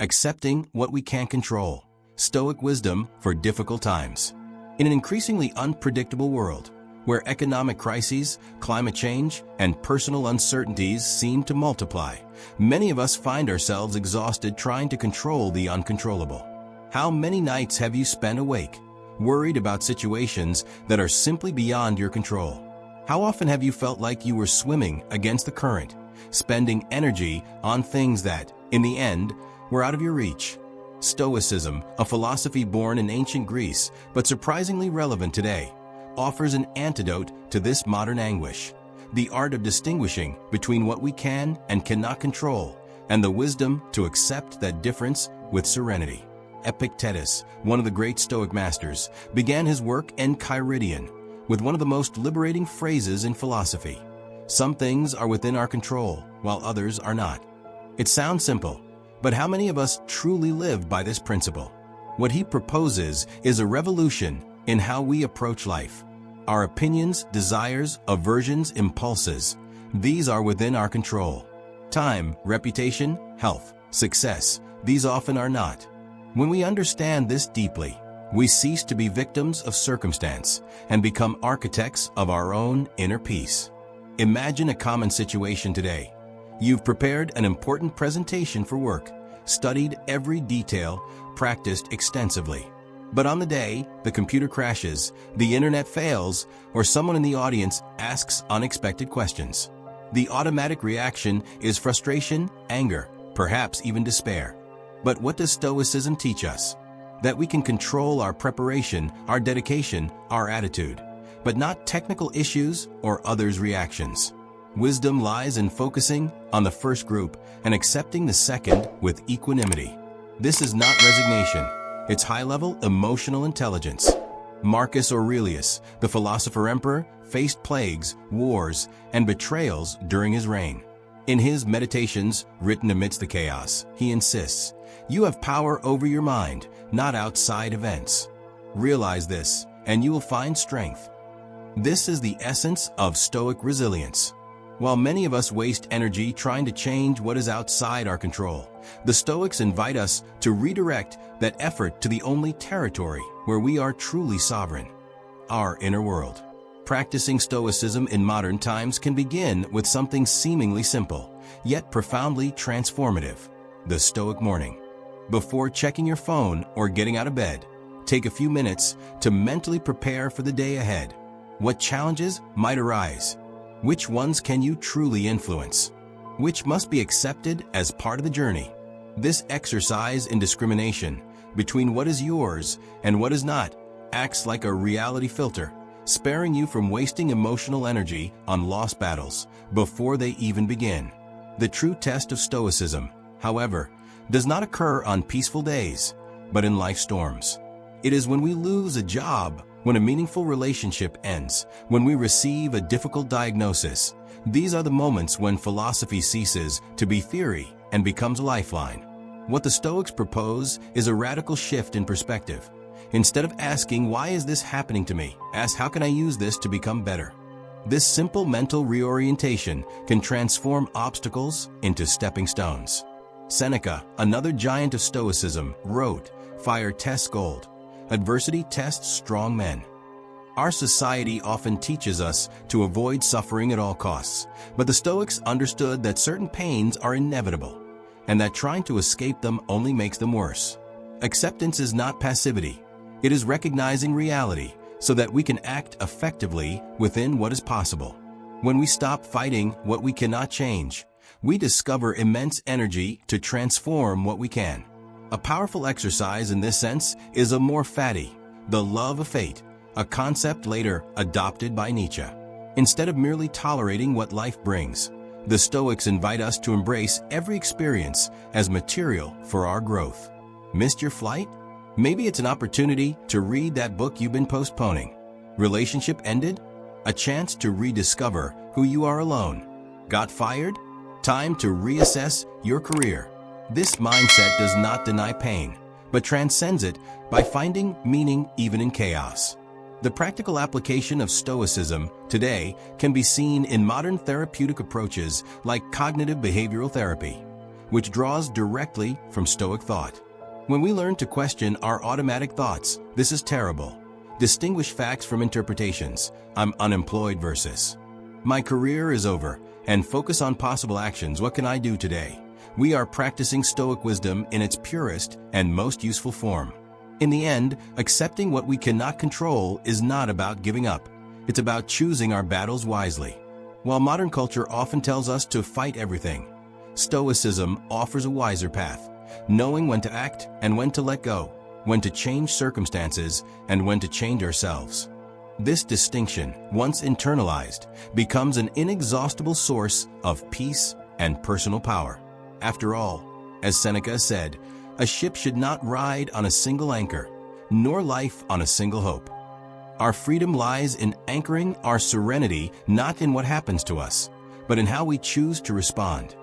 accepting what we can't control. Stoic wisdom for difficult times. In an increasingly unpredictable world, where economic crises, climate change, and personal uncertainties seem to multiply, many of us find ourselves exhausted trying to control the uncontrollable. How many nights have you spent awake, worried about situations that are simply beyond your control? How often have you felt like you were swimming against the current, spending energy on things that, in the end, were out of your reach? Stoicism, a philosophy born in ancient Greece but surprisingly relevant today, offers an antidote to this modern anguish. The art of distinguishing between what we can and cannot control, and the wisdom to accept that difference with serenity. Epictetus, one of the great Stoic masters, began his work Enchiridion with one of the most liberating phrases in philosophy. Some things are within our control, while others are not. It sounds simple, but how many of us truly live by this principle? What he proposes is a revolution in how we approach life. Our opinions, desires, aversions, impulses, these are within our control. Time, reputation, health, success, these often are not. When we understand this deeply, we cease to be victims of circumstance and become architects of our own inner peace. Imagine a common situation today. You've prepared an important presentation for work, studied every detail, practiced extensively. But on the day, the computer crashes, the internet fails, or someone in the audience asks unexpected questions. The automatic reaction is frustration, anger, perhaps even despair. But what does Stoicism teach us? That we can control our preparation, our dedication, our attitude, but not technical issues or others' reactions. Wisdom lies in focusing on the first group and accepting the second with equanimity. This is not resignation. It's high-level emotional intelligence. Marcus Aurelius, the philosopher emperor, faced plagues, wars, and betrayals during his reign. In his Meditations, written amidst the chaos, he insists, "You have power over your mind, not outside events. Realize this, and you will find strength." This is the essence of Stoic resilience. While many of us waste energy trying to change what is outside our control, the Stoics invite us to redirect that effort to the only territory where we are truly sovereign, our inner world. Practicing Stoicism in modern times can begin with something seemingly simple, yet profoundly transformative: the Stoic morning. Before checking your phone or getting out of bed, take a few minutes to mentally prepare for the day ahead. What challenges might arise? Which ones can you truly influence? Which must be accepted as part of the journey? This exercise in discrimination between what is yours and what is not acts like a reality filter, sparing you from wasting emotional energy on lost battles before they even begin. The true test of Stoicism, however, does not occur on peaceful days, but in life storms. It is when we lose a job, when a meaningful relationship ends, when we receive a difficult diagnosis. These are the moments when philosophy ceases to be theory and becomes a lifeline. What the Stoics propose is a radical shift in perspective. Instead of asking, "Why is this happening to me?" ask, "How can I use this to become better?" This simple mental reorientation can transform obstacles into stepping stones. Seneca, another giant of Stoicism, wrote, "Fire tests gold. Adversity tests strong men." Our society often teaches us to avoid suffering at all costs, but the Stoics understood that certain pains are inevitable, and that trying to escape them only makes them worse. Acceptance is not passivity. It is recognizing reality so that we can act effectively within what is possible. When we stop fighting what we cannot change, we discover immense energy to transform what we can. A powerful exercise in this sense is amor fati, the love of fate, a concept later adopted by Nietzsche. Instead of merely tolerating what life brings, the Stoics invite us to embrace every experience as material for our growth. Missed your flight? Maybe it's an opportunity to read that book you've been postponing. Relationship ended? A chance to rediscover who you are alone. Got fired? Time to reassess your career. This mindset does not deny pain, but transcends it by finding meaning even in chaos. The practical application of Stoicism today can be seen in modern therapeutic approaches like cognitive behavioral therapy, which draws directly from Stoic thought. When we learn to question our automatic thoughts, this is terrible. Distinguish facts from interpretations. I'm unemployed versus my career is over, and focus on possible actions. What can I do today? We are practicing Stoic wisdom in its purest and most useful form. In the end, accepting what we cannot control is not about giving up. It's about choosing our battles wisely. While modern culture often tells us to fight everything, Stoicism offers a wiser path, knowing when to act and when to let go, when to change circumstances and when to change ourselves. This distinction, once internalized, becomes an inexhaustible source of peace and personal power. After all, as Seneca said, a ship should not ride on a single anchor, nor life on a single hope. Our freedom lies in anchoring our serenity not in what happens to us, but in how we choose to respond.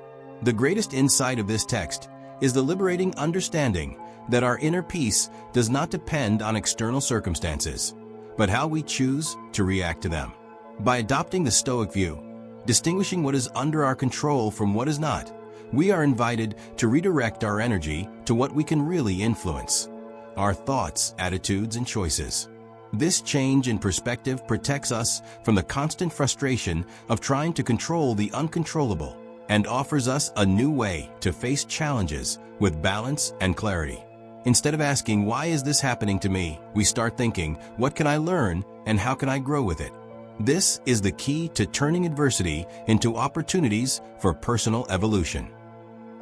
The greatest insight of this text is the liberating understanding that our inner peace does not depend on external circumstances, but how we choose to react to them. By adopting the Stoic view, distinguishing what is under our control from what is not, we are invited to redirect our energy to what we can really influence: our thoughts, attitudes, and choices. This change in perspective protects us from the constant frustration of trying to control the uncontrollable and offers us a new way to face challenges with balance and clarity. Instead of asking, "Why is this happening to me?" we start thinking, "What can I learn and how can I grow with it?" This is the key to turning adversity into opportunities for personal evolution.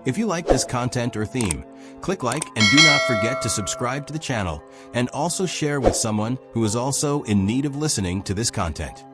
If you like this content or theme, click like and do not forget to subscribe to the channel and also share with someone who is also in need of listening to this content.